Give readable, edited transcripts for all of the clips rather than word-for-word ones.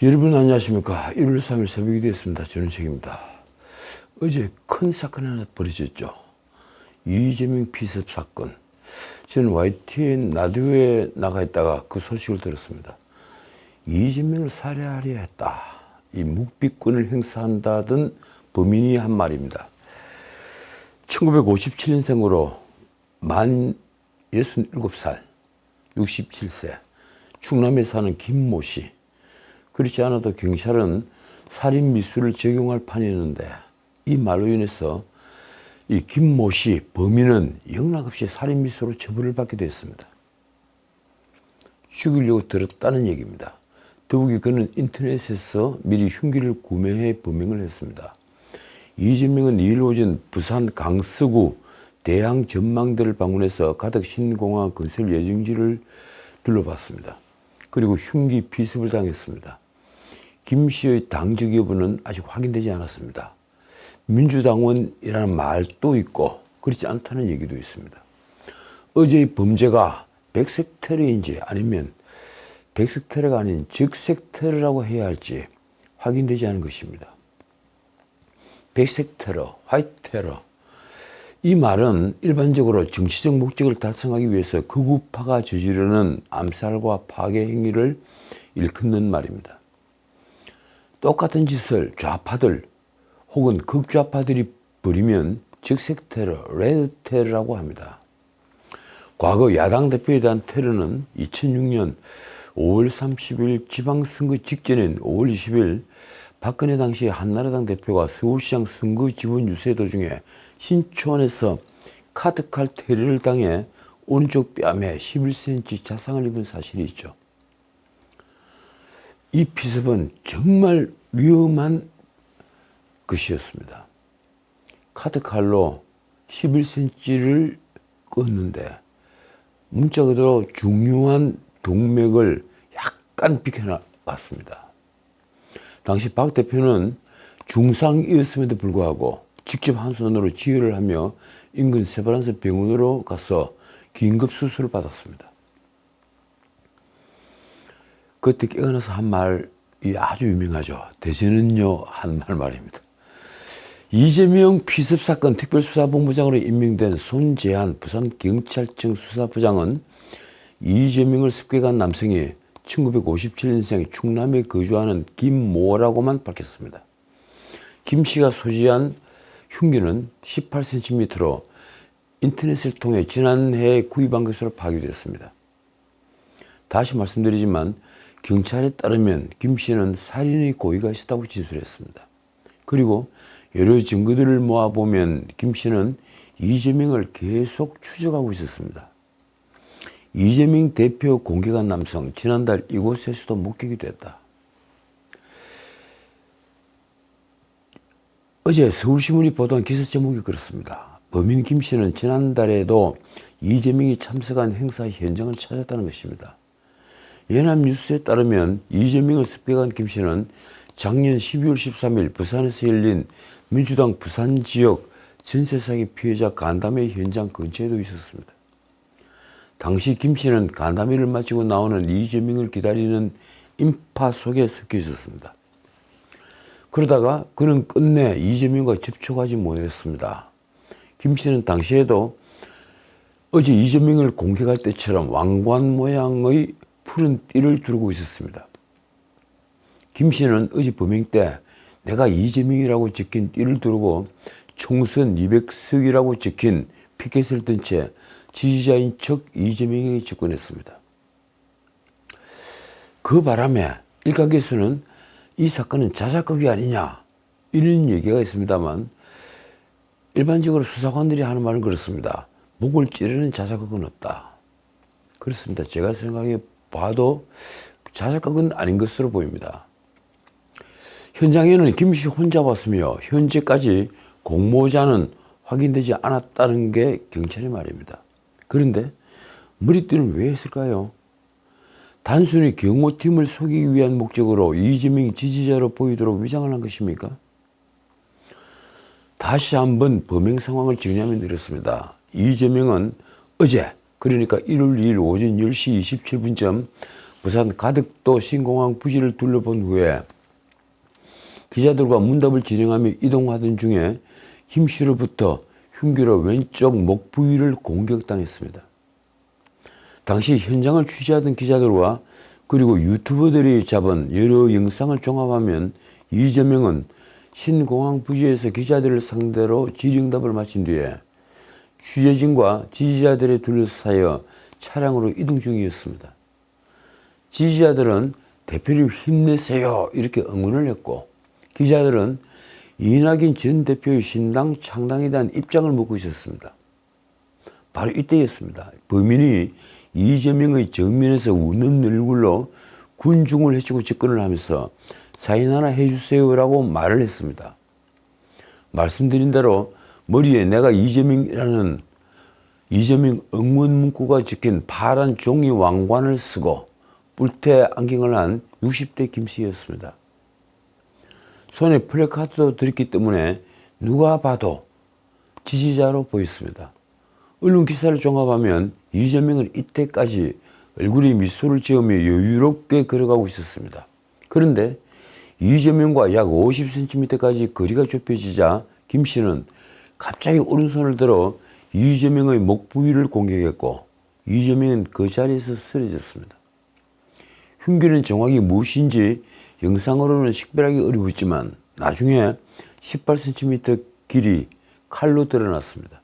여러분 안녕하십니까. 1월 3일 새벽이 되었습니다. 저는 책입니다. 어제 큰 사건 하나 벌어졌죠. 이재명 피습 사건. 저는 YTN 라디오에 나가 있다가 그 소식을 들었습니다. 이재명을 살해하려 했다. 이 묵비권을 행사한다던 범인이 한 말입니다. 1957년생으로 만 67살, 67세, 충남에 사는 김모 씨. 그렇지 않아도 경찰은 살인 미수를 적용할 판이었는데 이 말로 인해서 이 김모 씨 범인은 영락없이 살인 미수로 처벌을 받게 되었습니다. 죽이려고 들었다는 얘기입니다. 더욱이 그는 인터넷에서 미리 흉기를 구매해 범행을 했습니다. 이재명은 2일 오전 부산 강서구 대양 전망대를 방문해서 가덕 신공항 건설 예정지를 둘러봤습니다. 그리고 흉기 피습을 당했습니다. 김 씨의 당적 여부는 아직 확인되지 않았습니다. 민주당원이라는 말도 있고 그렇지 않다는 얘기도 있습니다. 어제의 범죄가 백색 테러인지 아니면 백색 테러가 아닌 적색 테러라고 해야 할지 확인되지 않은 것입니다. 백색 테러, 화이트 테러. 이 말은 일반적으로 정치적 목적을 달성하기 위해서 극우파가 저지르는 암살과 파괴 행위를 일컫는 말입니다. 똑같은 짓을 좌파들 혹은 극좌파들이 벌이면 적색 테러, 레드 테러라고 합니다. 과거 야당 대표에 대한 테러는 2006년 5월 30일 지방선거 직전인 5월 20일 박근혜 당시 한나라당 대표가 서울시장 선거 지원 유세 도중에 신촌에서 카드칼 테러를 당해 오른쪽 뺨에 11cm 자상을 입은 사실이 있죠. 이 피습은 정말 위험한 것이었습니다. 카드칼로 11cm를 껐는데 문자 그대로 중요한 동맥을 약간 비켜놨습니다. 당시 박 대표는 중상이었음에도 불구하고 직접 한 손으로 지혈을 하며 인근 세브란스 병원으로 가서 긴급 수술을 받았습니다. 그때 깨어나서 한 말이 아주 유명하죠. 대전은요 한 말입니다. 이재명 피습 사건 특별수사본부장으로 임명된 손재한 부산경찰청 수사부장은 이재명을 습격한 남성이 1957년생 충남에 거주하는 김모라고만 밝혔습니다. 김 씨가 소지한 흉기는 18cm로 인터넷을 통해 지난해 구입한 것으로 파악되었습니다. 다시 말씀드리지만 경찰에 따르면 김 씨는 살인의 고의가 있었다고 진술했습니다. 그리고 여러 증거들을 모아보면 김 씨는 이재명을 계속 추적하고 있었습니다. 이재명 대표 공격한 남성, 지난달 이곳에서도 목격이 됐다. 어제 서울신문이 보도한 기사 제목이 그렇습니다. 범인 김 씨는 지난달에도 이재명이 참석한 행사 현장을 찾았다는 것입니다. 연합뉴스에 따르면 이재명을 습격한 김 씨는 작년 12월 13일 부산에서 열린 민주당 부산 지역 전세 사기 피해자 간담회 현장 근처에도 있었습니다. 당시 김 씨는 간담회를 마치고 나오는 이재명을 기다리는 인파 속에 섞여 있었습니다. 그러다가 그는 끝내 이재명과 접촉하지 못했습니다. 김 씨는 당시에도 어제 이재명을 공격할 때처럼 왕관 모양의 푸른 띠를 두르고 있었습니다. 김 씨는 어제 범행 때 내가 이재명이라고 적힌 띠를 두르고 총선 200석이라고 적힌 피켓을 든 채 지지자인 척 이재명에게 접근했습니다. 그 바람에 일각에서는 이 사건은 자작극이 아니냐 이런 얘기가 있습니다만 일반적으로 수사관들이 하는 말은 그렇습니다. 목을 찌르는 자작극은 없다. 그렇습니다. 제가 생각해 봐도 자작극은 아닌 것으로 보입니다. 현장에는 김 씨 혼자 왔으며 현재까지 공모자는 확인되지 않았다는 게 경찰의 말입니다. 그런데 머리띠는 왜 했을까요? 단순히 경호팀을 속이기 위한 목적으로 이재명 지지자로 보이도록 위장을 한 것입니까? 다시 한번 범행 상황을 정리하면 이렇습니다. 이재명은 어제 그러니까 1월 2일 오전 10시 27분쯤 부산 가덕도 신공항 부지를 둘러본 후에 기자들과 문답을 진행하며 이동하던 중에 김 씨로부터 흉기로 왼쪽 목 부위를 공격당했습니다. 당시 현장을 취재하던 기자들과 그리고 유튜버들이 잡은 여러 영상을 종합하면 이재명은 신공항 부지에서 기자들을 상대로 질의응답을 마친 뒤에 취재진과 지지자들에 둘러싸여 차량으로 이동 중이었습니다. 지지자들은 대표님 힘내세요 이렇게 응원을 했고 기자들은 이낙연 전 대표의 신당 창당에 대한 입장을 묻고 있었습니다. 바로 이때였습니다. 범인이 이재명의 정면에서 웃는 얼굴로 군중을 해치고 접근을 하면서 사인 하나 해주세요라고 말을 했습니다. 말씀드린 대로 머리에 내가 이재명 응원 문구가 적힌 파란 종이 왕관을 쓰고 뿔테 안경을 한 60대 김 씨였습니다. 손에 플래카드도 들었기 때문에 누가 봐도 지지자로 보였습니다. 언론 기사를 종합하면 이재명은 이때까지 얼굴에 미소를 지으며 여유롭게 걸어가고 있었습니다. 그런데 이재명과 약 50cm까지 거리가 좁혀지자 김 씨는 갑자기 오른손을 들어 이재명의 목 부위를 공격했고 이재명은 그 자리에서 쓰러졌습니다. 흉기는 정확히 무엇인지 영상으로는 식별하기 어려웠지만 나중에 18cm 길이 칼로 드러났습니다.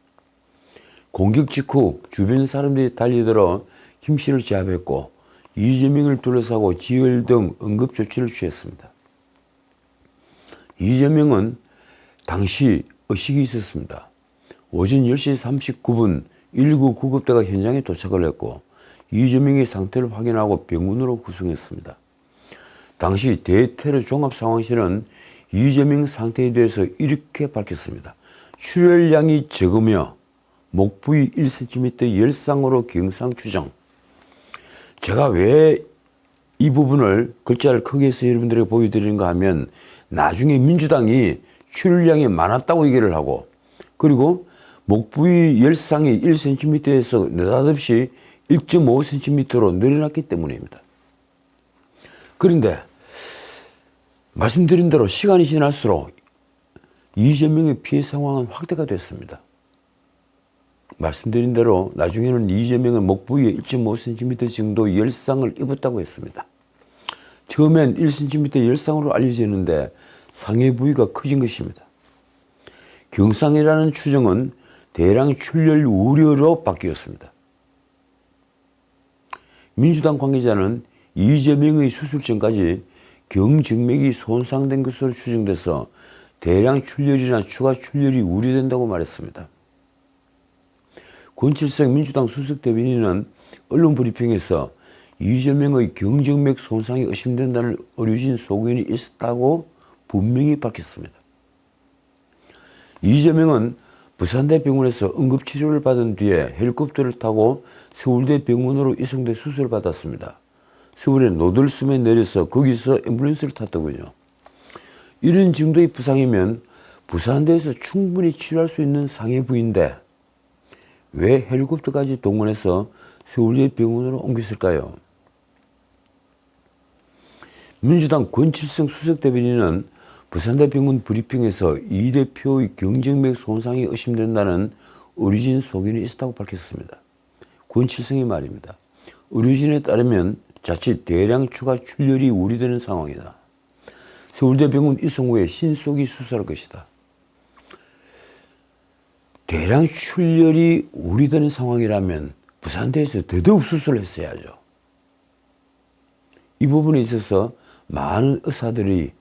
공격 직후 주변 사람들이 달려들어 김 씨를 제압했고 이재명을 둘러싸고 지혈 등 응급조치를 취했습니다. 이재명은 당시 의식이 있었습니다. 오전 10시 39분 119 구급대가 현장에 도착을 했고 이재명의 상태를 확인하고 병원으로 구송했습니다. 당시 대테러 종합상황실은 이재명 상태에 대해서 이렇게 밝혔습니다. 출혈량이 적으며 목 부위 1cm 열상으로 경상 추정. 제가 왜 이 부분을 글자를 크게 해서 여러분들에게 보여드리는가 하면 나중에 민주당이 출혈량이 많았다고 얘기를 하고 그리고 목 부위 열상이 1cm에서 느닷없이 1.5cm로 늘어났기 때문입니다. 그런데 말씀드린 대로 시간이 지날수록 이재명의 피해 상황은 확대가 됐습니다. 말씀드린 대로 나중에는 이재명은 목 부위에 1.5cm 정도 열상을 입었다고 했습니다. 처음엔 1cm 열상으로 알려졌는데 상해 부위가 커진 것입니다. 경상이라는 추정은 대량 출혈 우려로 바뀌었습니다. 민주당 관계자는 이재명의 수술 전까지 경정맥이 손상된 것으로 추정돼서 대량 출혈이나 추가 출혈이 우려된다고 말했습니다. 권칠성 민주당 수석대변인은 언론 브리핑에서 이재명의 경정맥 손상이 의심된다는 의료진 소견이 있었다고 분명히 밝혔습니다. 이재명은 부산대병원에서 응급치료를 받은 뒤에 헬리콥터를 타고 서울대병원으로 이송돼 수술을 받았습니다. 서울의 노들섬에 내려서 거기서 앰뷸런스를 탔더군요. 이런 정도의 부상이면 부산대에서 충분히 치료할 수 있는 상해 부위인데 왜 헬리콥터까지 동원해서 서울대병원으로 옮겼을까요? 민주당 권칠성 수석대변인은 부산대병원 브리핑에서 이 대표의 경정맥 손상이 의심된다는 의료진 소견이 있었다고 밝혔습니다. 권칠성의 말입니다. 의료진에 따르면 자칫 대량 추가 출혈이 우려되는 상황이다. 서울대병원 이송 후에 신속히 수술할 것이다. 대량 출혈이 우려되는 상황이라면 부산대에서 더더욱 수술을 했어야죠. 이 부분에 있어서 많은 의사들이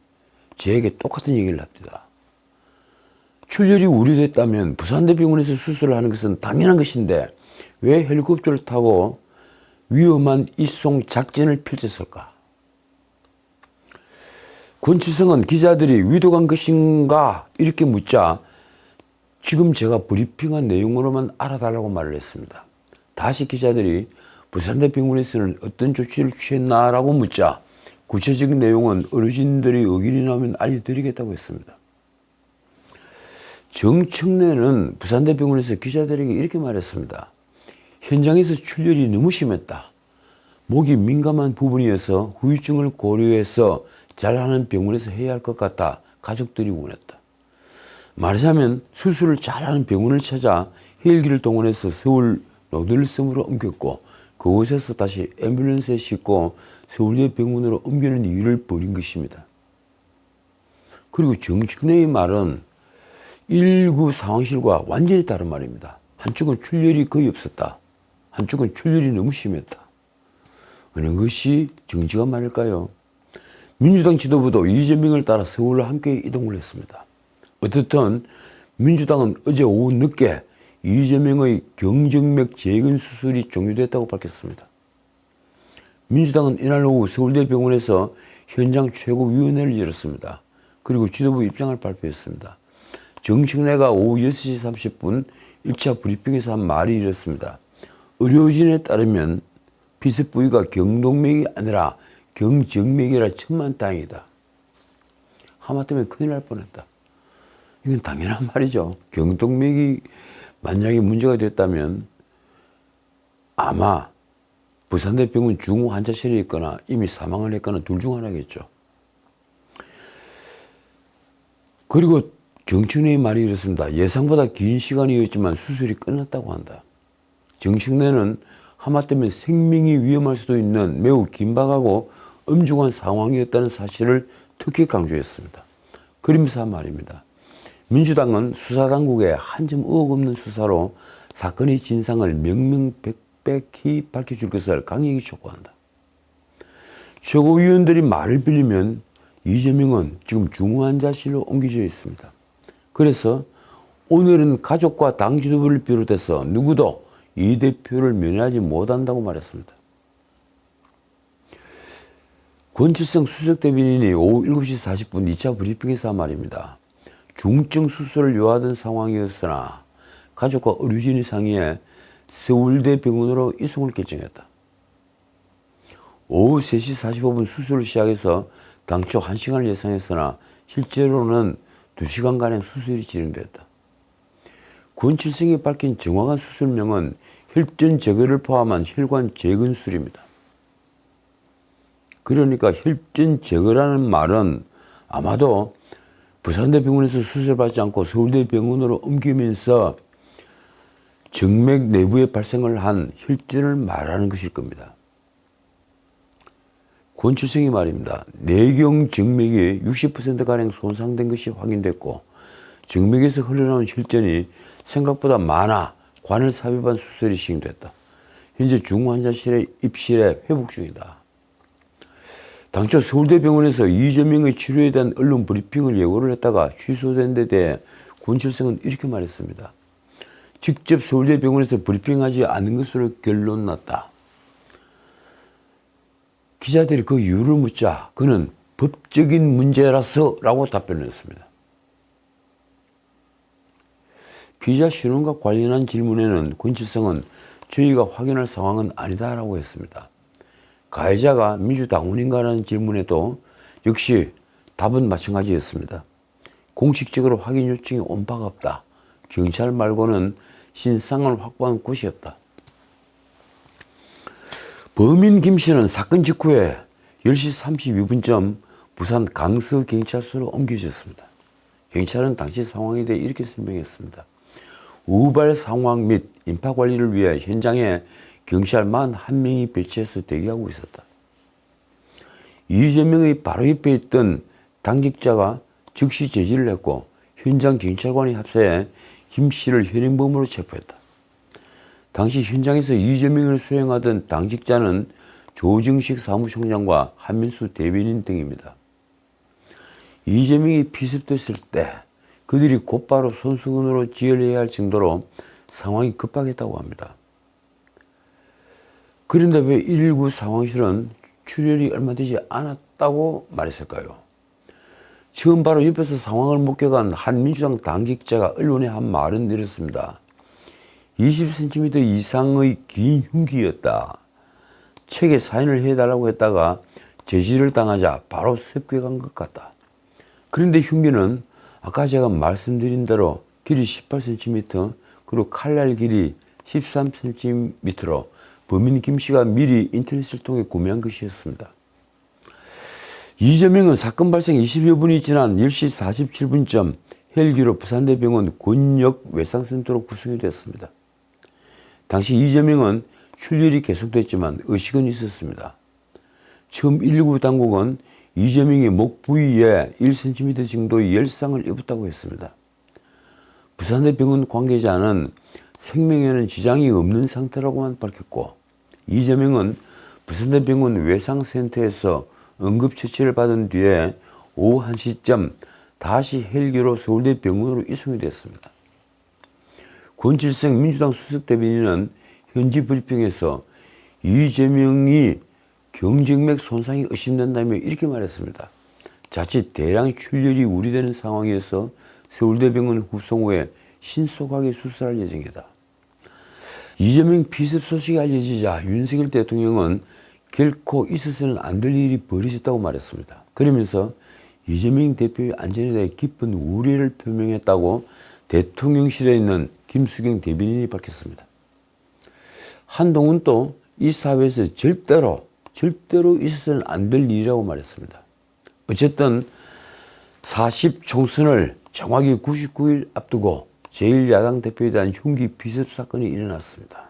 저에게 똑같은 얘기를 합니다. 출혈이 우려됐다면 부산대병원에서 수술을 하는 것은 당연한 것인데 왜 헬리콥터를 타고 위험한 이송 작전을 펼쳤을까? 권칠성은 기자들이 위독한 것인가 이렇게 묻자 지금 제가 브리핑한 내용으로만 알아달라고 말을 했습니다. 다시 기자들이 부산대병원에서는 어떤 조치를 취했나라고 묻자 구체적인 내용은 의료진들의 의견이 나오면 알려드리겠다고 했습니다. 정청래는 부산대병원에서 기자들에게 이렇게 말했습니다. 현장에서 출혈이 너무 심했다. 목이 민감한 부분이어서 후유증을 고려해서 잘하는 병원에서 해야 할 것 같다. 가족들이 원했다. 말하자면 수술을 잘하는 병원을 찾아 헬기를 동원해서 서울 노들섬으로 옮겼고 그곳에서 다시 앰뷸런스에 싣고 서울대 병원으로 옮기는 일을 벌인 것입니다. 그리고 정식내의 말은 1구 상황실과 완전히 다른 말입니다. 한쪽은 출혈이 거의 없었다. 한쪽은 출혈이 너무 심했다. 어느 것이 정직한 말일까요? 민주당 지도부도 이재명을 따라 서울로 함께 이동을 했습니다. 어떻든 민주당은 어제 오후 늦게 이재명의 경정맥 재근 수술이 종료됐다고 밝혔습니다. 민주당은 이날 오후 서울대병원에서 현장 최고위원회를 열었습니다. 그리고 지도부 입장을 발표했습니다. 정청래가 오후 6시 30분 1차 브리핑에서 한 말이 이렇습니다. 의료진에 따르면 비습 부위가 경동맥이 아니라 경정맥이라 천만다행이다. 하마터면 큰일 날 뻔했다. 이건 당연한 말이죠. 경동맥이 만약에 문제가 됐다면 아마 부산대병원 중후 환자실에 있거나 이미 사망을 했거나 둘 중 하나겠죠. 그리고 정청래의 말이 이렇습니다. 예상보다 긴 시간이었지만 수술이 끝났다고 한다. 정청래는 하마터면 생명이 위험할 수도 있는 매우 긴박하고 엄중한 상황이었다는 사실을 특히 강조했습니다. 그러면서 한 말입니다. 민주당은 수사당국의 한 점 의혹 없는 수사로 사건의 진상을 명명백백히 밝혀줄 것을 강력히 촉구한다. 최고위원들이 말을 빌리면 이재명은 지금 중환자실로 옮겨져 있습니다. 그래서 오늘은 가족과 당 지도부를 비롯해서 누구도 이 대표를 면회하지 못한다고 말했습니다. 권칠성 수석대변인이 오후 7시 40분 2차 브리핑에서 한 말입니다. 중증 수술을 요하던 상황이었으나 가족과 의료진이 상의해 서울대병원으로 이송을 결정했다. 오후 3시 45분 수술을 시작해서 당초 1시간을 예상했으나 실제로는 2시간가량 수술이 진행됐다. 권칠성이 밝힌 정확한 수술명은 혈전 제거를 포함한 혈관 재건술입니다. 그러니까 혈전 제거라는 말은 아마도 부산대병원에서 수술받지 않고 서울대병원으로 옮기면서 정맥 내부에 발생을 한 혈전을 말하는 것일 겁니다. 권칠성이 말입니다. 내경 정맥이 60%가량 손상된 것이 확인됐고 정맥에서 흘러나온 혈전이 생각보다 많아 관을 삽입한 수술이 시행됐다. 현재 중환자실에 입실해 회복 중이다. 당초 서울대병원에서 이재명의 치료에 대한 언론 브리핑을 예고를 했다가 취소된 데 대해 권칠성은 이렇게 말했습니다. 직접 서울대병원에서 브리핑하지 않은 것으로 결론 났다. 기자들이 그 이유를 묻자 그는 법적인 문제라서 라고 답변을 했습니다. 피의자 신원과 관련한 질문에는 권칠성은 저희가 확인할 상황은 아니다라고 했습니다. 가해자가 민주당원인가라는 질문에도 역시 답은 마찬가지였습니다. 공식적으로 확인 요청이 온 바가 없다. 경찰 말고는 신상을 확보한 곳이 없다. 범인 김 씨는 사건 직후에 10시 32분쯤 부산 강서경찰서로 옮겨졌습니다. 경찰은 당시 상황에 대해 이렇게 설명했습니다. 우발 상황 및 인파 관리를 위해 현장에 경찰 41명이 배치해서 대기하고 있었다. 이재명의 바로 옆에 있던 당직자가 즉시 제지를 했고 현장 경찰관이 합세해 김 씨를 현행범으로 체포했다. 당시 현장에서 이재명을 수행하던 당직자는 조정식 사무총장과 한민수 대변인 등입니다. 이재명이 피습됐을 때 그들이 곧바로 손수건으로 지혈해야 할 정도로 상황이 급박했다고 합니다. 그런데 왜 119 상황실은 출혈이 얼마 되지 않았다고 말했을까요? 처음 바로 옆에서 상황을 목격한 한 민주당 당직자가 언론에 한 말은 이렇습니다. 20cm 이상의 긴 흉기였다. 책에 사인을 해달라고 했다가 제지를 당하자 바로 습격한 것 같다. 그런데 흉기는 아까 제가 말씀드린 대로 길이 18cm 그리고 칼날 길이 13cm로 범인 김 씨가 미리 인터넷을 통해 구매한 것이었습니다. 이재명은 사건 발생 20여 분이 지난 10시 47분쯤 헬기로 부산대병원 권역 외상센터로 구송이 되었습니다. 당시 이재명은 출혈이 계속됐지만 의식은 있었습니다. 처음 119 당국은 이재명이 목 부위에 1cm 정도의 열상을 입었다고 했습니다. 부산대병원 관계자는 생명에는 지장이 없는 상태라고만 밝혔고, 이재명은 부산대병원 외상센터에서 응급처치를 받은 뒤에 오후 1시쯤 다시 헬기로 서울대병원으로 이송이 됐습니다. 권칠생 민주당 수석대변인은 현지 브리핑에서 이재명이 경정맥 손상이 의심된다며 이렇게 말했습니다. 자칫 대량 출혈이 우려되는 상황에서 서울대병원 후송 후에 신속하게 수사할 예정이다. 이재명 피습 소식이 알려지자 윤석열 대통령은 결코 있어서는 안 될 일이 벌어졌다고 말했습니다. 그러면서 이재명 대표의 안전에 대해 깊은 우려를 표명했다고 대통령실에 있는 김수경 대변인이 밝혔습니다. 한동훈도 이 사회에서 절대로 있어서는 안 될 일이라고 말했습니다. 어쨌든 40 총선을 정확히 99일 앞두고 제1야당 대표에 대한 흉기 비습 사건이 일어났습니다.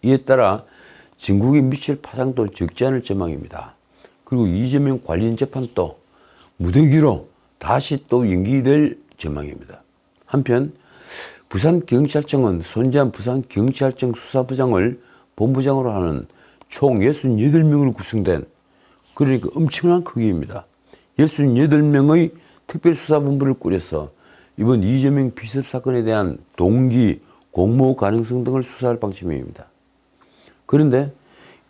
이에 따라 전국에 미칠 파장도 적지 않을 전망입니다. 그리고 이재명 관련 재판도 무더기로 다시 또 연기될 전망입니다. 한편 부산경찰청은 손재한 부산경찰청 수사부장을 본부장으로 하는 총 68명으로 구성된, 그러니까 엄청난 크기입니다. 68명의 특별수사본부를 꾸려서 이번 이재명 비습 사건에 대한 동기, 공모 가능성 등을 수사할 방침입니다. 그런데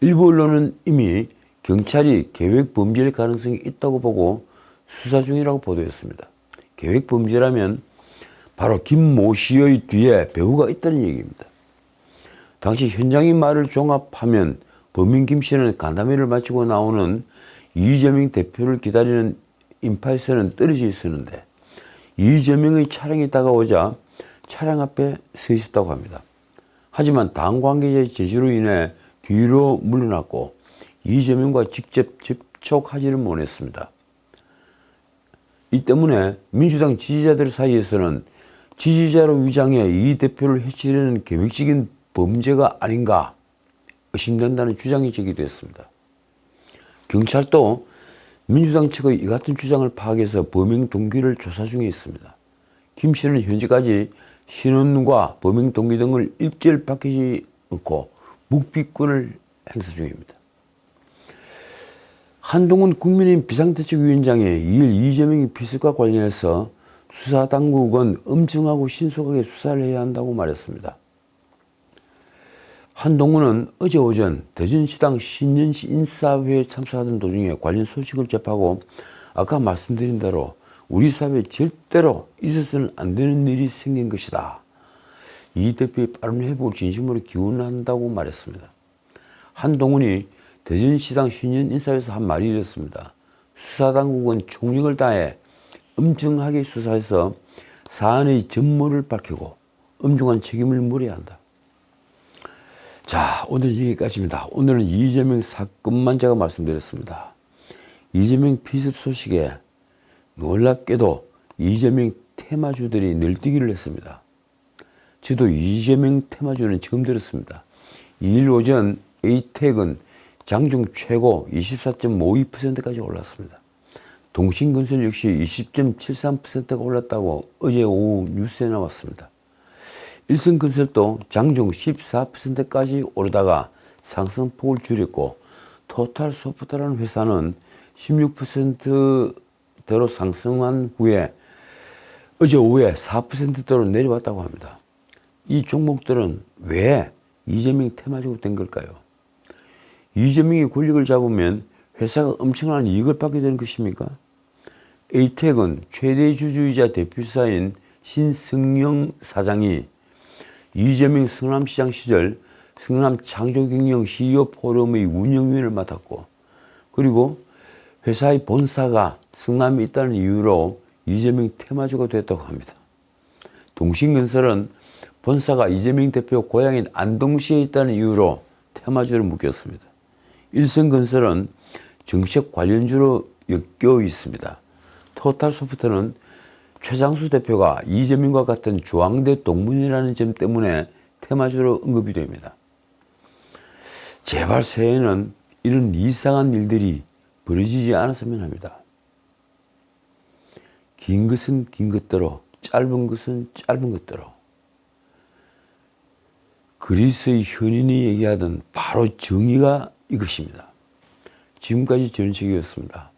일부 언론은 이미 경찰이 계획 범죄일 가능성이 있다고 보고 수사 중이라고 보도했습니다. 계획 범죄라면 바로 김모 씨의 뒤에 배후가 있다는 얘기입니다. 당시 현장의 말을 종합하면 범인 김 씨는 간담회를 마치고 나오는 이재명 대표를 기다리는 인파에서는 떨어져 있었는데, 이재명의 차량이 다가오자 차량 앞에 서 있었다고 합니다. 하지만 당 관계자의 제지로 인해 뒤로 물러났고 이재명과 직접 접촉하지는 못했습니다. 이 때문에 민주당 지지자들 사이에서는 지지자로 위장해 이 대표를 해치려는 계획적인 범죄가 아닌가 의심된다는 주장이 제기됐습니다. 경찰도 민주당 측의 이 같은 주장을 파악해서 범행 동기를 조사 중에 있습니다. 김 씨는 현재까지 신원과 범행 동기 등을 일절 밝히지 않고 묵비권을 행사 중입니다. 한동훈 국민의힘 비상대책위원장이 2일 이재명의 비습과 관련해서 수사당국은 엄중하고 신속하게 수사를 해야 한다고 말했습니다. 한동훈은 어제 오전 대전시당 신년시 인사회에 참석하던 도중에 관련 소식을 접하고 아까 말씀드린 대로 우리 사회에 절대로 있어서는 안 되는 일이 생긴 것이다. 이 대표의 빠른 회복을 진심으로 기원한다고 말했습니다. 한동훈이 대전시당 신년 인사회에서 한 말이 이렇습니다. 수사당국은 총력을 다해 엄정하게 수사해서 사안의 전모를 밝히고 엄중한 책임을 물어야 한다. 자, 오늘 여기까지입니다. 오늘은 이재명 사건만 제가 말씀드렸습니다. 이재명 비습 소식에 놀랍게도 이재명 테마주들이 늘뛰기를 했습니다. 저도 이재명 테마주는 처음 들었습니다. 2일 오전 에이텍은 장중 최고 24.52%까지 올랐습니다. 동신건설 역시 20.73%가 올랐다고 어제 오후 뉴스에 나왔습니다. 일성건설도 장중 14%까지 오르다가 상승폭을 줄였고, 토탈소프트라는 회사는 16%대로 상승한 후에 어제 오후에 4%대로 내려왔다고 합니다. 이 종목들은 왜 이재명 테마적으로 된 걸까요? 이재명이 권력을 잡으면 회사가 엄청난 이익을 받게 되는 것입니까? 에이텍은 최대 주주이자 대표이사인 신승영 사장이 이재명 성남시장 시절 성남창조경영 CEO 포럼의 운영위원을 맡았고, 그리고 회사의 본사가 성남에 있다는 이유로 이재명 테마주가 됐다고 합니다. 동신건설은 본사가 이재명 대표 고향인 안동시에 있다는 이유로 테마주를 묶였습니다. 일성건설은 정책 관련주로 엮여 있습니다. 토탈소프트는 최장수 대표가 이재명과 같은 주황대 동문이라는 점 때문에 테마주로 언급이 됩니다. 제발 새해에는 이런 이상한 일들이 벌어지지 않았으면 합니다. 긴 것은 긴 것대로, 짧은 것은 짧은 것대로. 그리스의 현인이 얘기하던 바로 정의가 이것입니다. 지금까지 전인책이었습니다.